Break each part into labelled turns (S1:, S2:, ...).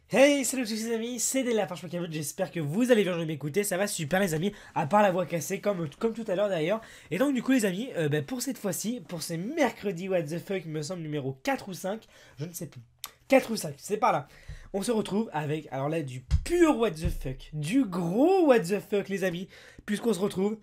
S1: Hey, salut à tous les amis, c'est Dela Farge Pokémon, j'espère que vous allez bien, je vais m'écouter, ça va super les amis, à part la voix cassée comme tout à l'heure d'ailleurs. Et donc du coup les amis, pour cette fois-ci, pour ce mercredi what the fuck, il me semble numéro 4 ou 5, je ne sais plus, 4 ou 5, c'est par là. On se retrouve avec, alors là, du pur what the fuck, du gros what the fuck les amis, puisqu'on se retrouve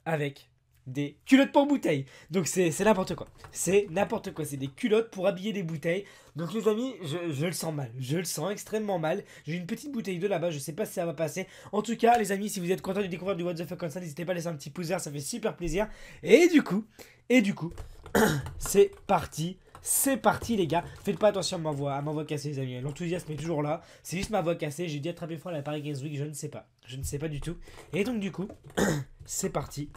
S1: avec des culottes pour bouteilles. Donc c'est n'importe quoi. C'est n'importe quoi. C'est des culottes pour habiller des bouteilles. Donc les amis, je le sens mal. Je le sens extrêmement mal. J'ai une petite bouteille d'eau là-bas. Je sais pas si ça va passer. En tout cas, les amis, si vous êtes contents de découvrir du what the fuck comme ça, n'hésitez pas à laisser un petit pouce vert. Ça fait super plaisir. Et du coup, c'est parti. C'est parti les gars, faites pas attention à ma voix cassée les amis, l'enthousiasme est toujours là, c'est juste ma voix cassée, j'ai dû attraper froid à la Paris Games Week, je ne sais pas du tout. Et donc du coup, c'est parti,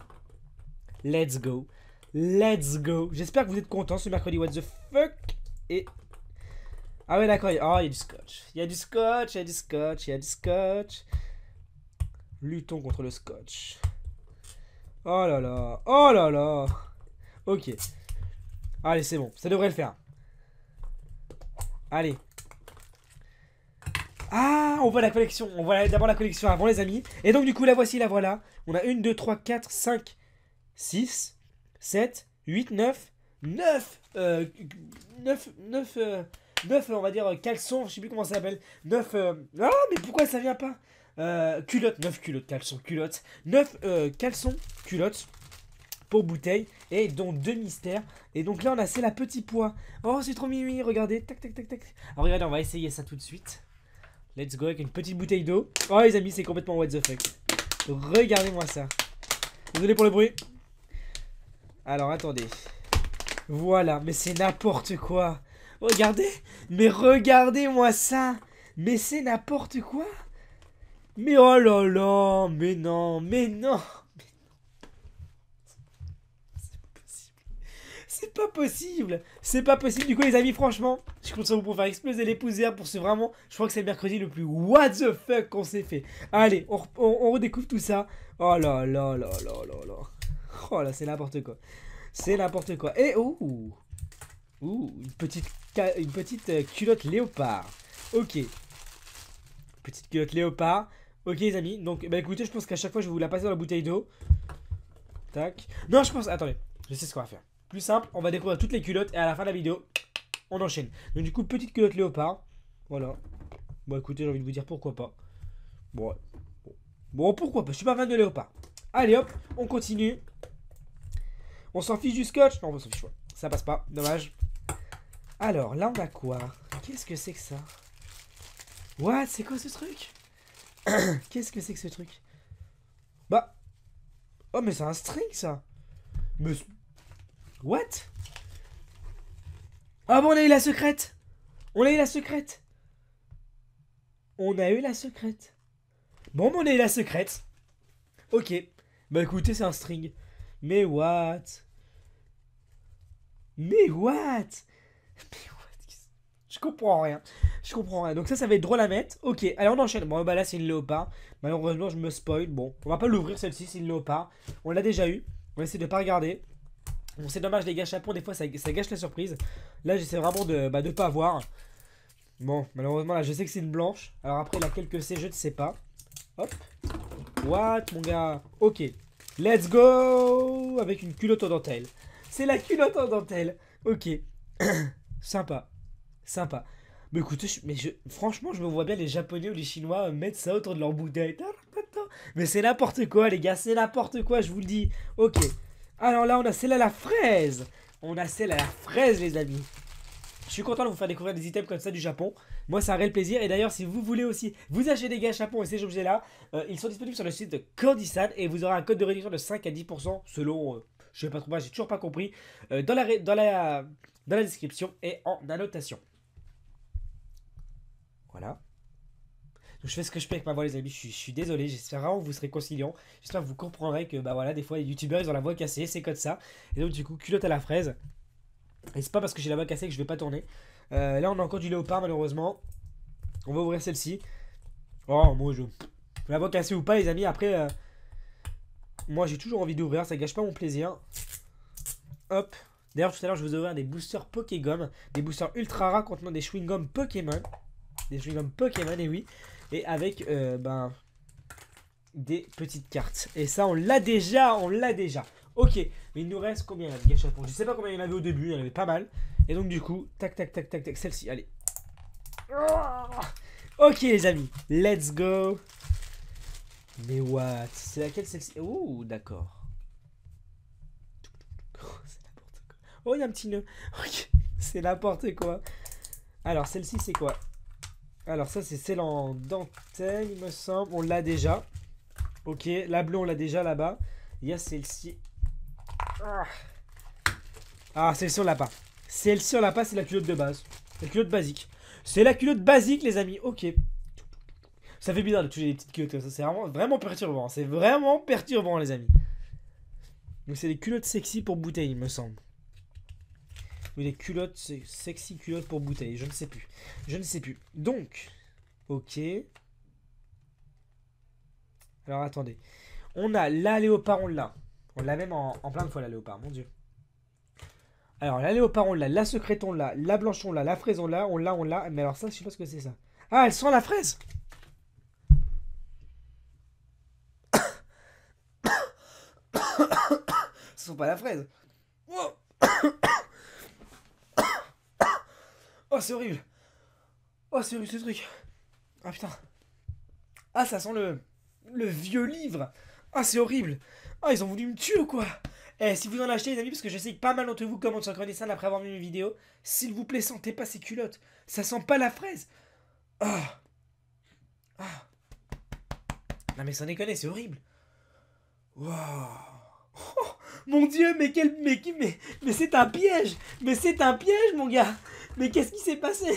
S1: let's go. Let's go. J'espère que vous êtes contents ce mercredi. What the fuck. Et... Ah ouais d'accord. Oh, il y a du scotch. Il y a du scotch. Il y a du scotch. Il y a du scotch. Luttons contre le scotch. Oh là là. Oh là là. Ok. Allez, c'est bon. Ça devrait le faire. Allez. Ah, on voit la collection. On voit d'abord la collection avant les amis. Et donc du coup, la voici, la voilà. On a 1, 2, 3, 4, 5, 6, 7, 8, 9, 9, 9, on va dire, caleçons, je sais plus comment ça s'appelle. 9, ah, mais pourquoi ça vient pas culottes, 9 culottes, caleçons, culottes. 9 caleçons, culottes, pour bouteille, et dont 2 mystères. Et donc là, on a, c'est la petit pois. Oh, c'est trop mimi, regardez, tac, tac, tac, tac. Alors regardez, on va essayer ça tout de suite. Let's go avec une petite bouteille d'eau. Oh les amis, c'est complètement what the fuck. Regardez-moi ça. Désolé pour le bruit. Alors attendez. Voilà, mais c'est n'importe quoi. Regardez, mais regardez-moi ça. Mais c'est n'importe quoi. Mais oh là là, mais non, mais non. C'est pas possible. C'est pas possible. Du coup, les amis, franchement, je compte sur vous pour faire exploser les pouces verts pour ce vraiment. Je crois que c'est le mercredi le plus what the fuck qu'on s'est fait. Allez, on redécouvre tout ça. Oh là là là là là là. Oh là, c'est n'importe quoi. C'est n'importe quoi. Et ouh, une petite culotte léopard. Ok. Petite culotte léopard. Ok, les amis. Donc, bah écoutez, je pense qu'à chaque fois, je vais vous la passer dans la bouteille d'eau. Tac. Non, je pense. Attendez. Je sais ce qu'on va faire. Plus simple, on va découvrir toutes les culottes et à la fin de la vidéo, on enchaîne. Donc du coup, petite culotte léopard. Voilà. Bon, écoutez, j'ai envie de vous dire pourquoi pas. Bon, bon, pourquoi pas. Je suis pas fan de léopard. Allez hop, on continue. On s'en fiche du scotch. Non, on s'en fiche pas. Ça passe pas. Dommage. Alors, là, on a quoi? Qu'est-ce que c'est que ça? What? C'est quoi ce truc? Qu'est-ce que c'est que ce truc? Bah. Oh, mais c'est un string, ça. Mais... What? Ah bon, on a eu la secrète. On a eu la secrète. On a eu la secrète. Bon, on a eu la secrète. Ok. Bah écoutez, c'est un string. Mais what? Mais what? Je comprends rien. Je comprends rien. Donc ça va être drôle à mettre. Ok, allez, on enchaîne. Bon, bah là, c'est une léopard. Malheureusement, je me spoil. Bon, on va pas l'ouvrir celle-ci, c'est une léopard. On l'a déjà eu. On va essayer de pas regarder. Bon, c'est dommage, les gars, chapons, des fois, ça gâche la surprise. Là, j'essaie vraiment de pas voir. Bon, malheureusement, là, je sais que c'est une blanche. Alors après, laquelle que c'est, je ne sais pas. Hop. What, mon gars? Ok. Let's go avec une culotte en dentelle. C'est la culotte en dentelle. Ok. Sympa. Sympa. Mais écoutez, franchement, je me vois bien les Japonais ou les Chinois mettre ça autour de leur bouteille. Mais c'est n'importe quoi, les gars. C'est n'importe quoi, je vous le dis. Ok. Alors là, on a celle à la fraise. On a celle à la fraise, les amis. Je suis content de vous faire découvrir des items comme ça du Japon. Moi, c'est un réel plaisir. Et d'ailleurs, si vous voulez aussi vous acheter des gâchapons et ces objets-là, ils sont disponibles sur le site de Candysan. Et vous aurez un code de réduction de 5 à 10% selon, je sais pas trop, j'ai toujours pas compris, dans la description et en annotation. Voilà. Donc je fais ce que je peux avec ma voix les amis, je suis désolé, j'espère vraiment que vous serez conciliants. J'espère que vous comprendrez que bah voilà, des fois les youtubeurs ils ont la voix cassée, c'est comme ça. Et donc du coup, culotte à la fraise. Et c'est pas parce que j'ai la voix cassée que je vais pas tourner. Là on a encore du léopard malheureusement. On va ouvrir celle-ci. Oh moi je... La voix cassée ou pas les amis, après... moi j'ai toujours envie d'ouvrir, ça gâche pas mon plaisir. Hop. D'ailleurs tout à l'heure je vous ai ouvert des boosters Pokégum. Des boosters ultra rares contenant des chewing-gums Pokémon. Des chewing-gums Pokémon, et oui. Et avec, des petites cartes. Et ça, on l'a déjà, Ok, mais il nous reste combien là de gâchapons? Je sais pas combien il y en avait au début, il y en avait pas mal. Et donc du coup, tac, tac, tac, tac, tac, celle-ci, allez. Ok les amis, let's go. Mais what? C'est laquelle celle-ci? Oh, d'accord. C'est n'importe quoi. Oh, il y a un petit nœud. Ok, c'est n'importe quoi. Alors, celle-ci, c'est quoi? Alors, ça, c'est celle en dentelle, il me semble. On l'a déjà. Ok, la bleue, on l'a déjà là-bas. Il y a celle-ci. Ah, celle-ci, on l'a pas. Celle-ci, on l'a pas, c'est la culotte de base. La culotte basique. C'est la culotte basique, les amis. Ok. Ça fait bizarre de toucher des petites culottes comme ça. C'est vraiment, vraiment perturbant. C'est vraiment perturbant, les amis. Donc, c'est des culottes sexy pour bouteille, il me semble. Ou des culottes, sexy culottes pour bouteille. Je ne sais plus. Je ne sais plus. Donc, ok. Alors, attendez. On a la léopard, on l'a. On l'a même en plein de fois, la léopard, mon dieu. Alors, la léopard, on l'a. La secrète, on l'a. La blanche, on l'a. La fraise, on l'a. On l'a, on l'a. Mais alors, ça, je sais pas ce que c'est ça. Ah, elle sent la fraise! Ce sont pas la fraise. Oh, oh c'est horrible. Oh, c'est horrible ce truc. Ah putain. Ah, ça sent le vieux livre. Ah, c'est horrible. Ah, ils ont voulu me tuer ou quoi? Eh, si vous en achetez, les amis, parce que je sais que pas mal d'entre vous commencent sur Chronicsan après avoir vu mes vidéos, s'il vous plaît, sentez pas ces culottes. Ça sent pas la fraise. Ah. Ah. Non, mais sans déconner, c'est horrible. Waouh. Oh, mon dieu, mais c'est un piège. Mais c'est un piège, mon gars. Mais qu'est-ce qui s'est passé?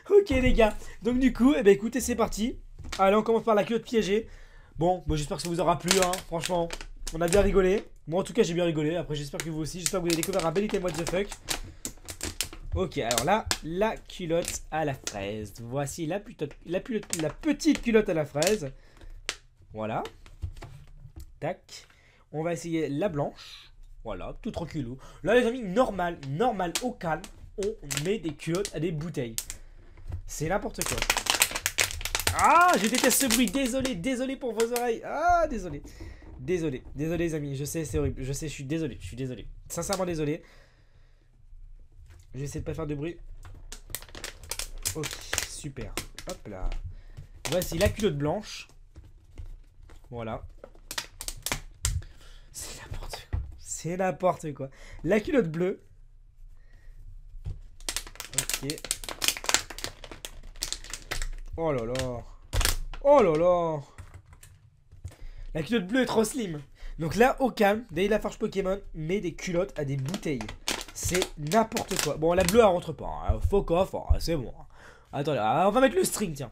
S1: Ok, les gars. Donc, du coup, eh ben, écoutez, c'est parti. Allez, on commence par la culotte piégée. Bon, moi j'espère que ça vous aura plu, hein. Franchement, on a bien rigolé. Moi, en tout cas, j'ai bien rigolé. Après, j'espère que vous aussi. J'espère que vous avez découvert un bel item what the fuck. Ok, alors là, la culotte à la fraise. Voici la petite culotte à la fraise. Voilà. Tac. On va essayer la blanche. Voilà, tout tranquillou. Là, les amis, normal, au calme, on met des culottes à des bouteilles. C'est n'importe quoi. Ah, je déteste ce bruit. Désolé pour vos oreilles. Ah, désolé, les amis. Je sais, c'est horrible. Je sais, je suis désolé. Sincèrement désolé. J'essaie de pas faire de bruit. Ok, super. Hop là. Voici la culotte blanche. Voilà. C'est n'importe quoi. La culotte bleue. Ok. Oh là là. Oh là là. La culotte bleue est trop slim. Donc là, au calme, Daily Lafarge Pokémon met des culottes à des bouteilles. C'est n'importe quoi. Bon, la bleue, elle rentre pas. Hein. Fuck off, hein. C'est bon. Attendez, on va mettre le string, tiens.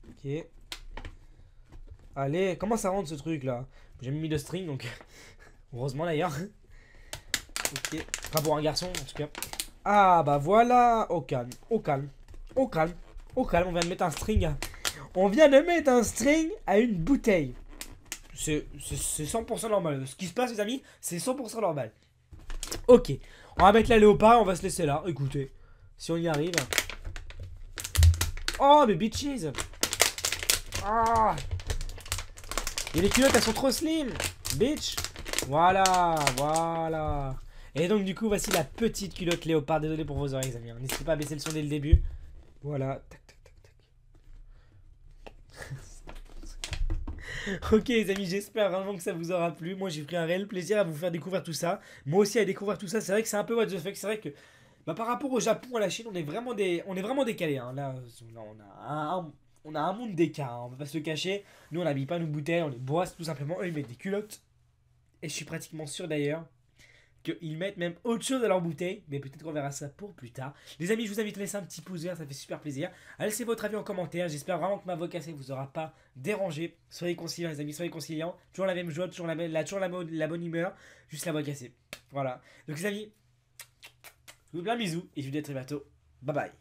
S1: Ok. Allez, comment ça rentre ce truc là? J'ai mis le string donc. Heureusement d'ailleurs. Ok. Pas pour un garçon en tout cas. Ah bah voilà. Au calme. On vient de mettre un string. On vient de mettre un string à une bouteille. C'est 100% normal. Ce qui se passe les amis, c'est 100% normal. Ok. On va mettre la léopard, on va se laisser là. Écoutez. Si on y arrive. Oh mais bitches. Ah. Et les culottes elles sont trop slim. Bitch. Voilà. Et donc du coup voici la petite culotte léopard. Désolé pour vos oreilles les amis. N'hésitez pas à baisser le son dès le début. Voilà. Tac. Ok les amis, j'espère vraiment que ça vous aura plu. Moi j'ai pris un réel plaisir à vous faire découvrir tout ça. Moi aussi à découvrir tout ça. C'est vrai que c'est un peu what the fuck. C'est vrai que par rapport au Japon, à la Chine, on est vraiment décalé. Hein. Là, on a un monde d'écart. Hein. On va pas se le cacher. Nous on n'habille pas nos bouteilles, on les boisse tout simplement. Eux ils mettent des culottes. Et je suis pratiquement sûr d'ailleurs qu'ils mettent même autre chose à leur bouteille. Mais peut-être qu'on verra ça pour plus tard. Les amis, je vous invite à laisser un petit pouce vert, ça fait super plaisir. À laisser votre avis en commentaire. J'espère vraiment que ma voix cassée vous aura pas dérangé. Soyez conciliants les amis, soyez conciliants. Toujours la même joie, toujours la bonne humeur. Juste la voix cassée. Voilà. Donc les amis, je vous fais plein de bisous et je vous dis à très bientôt. Bye bye.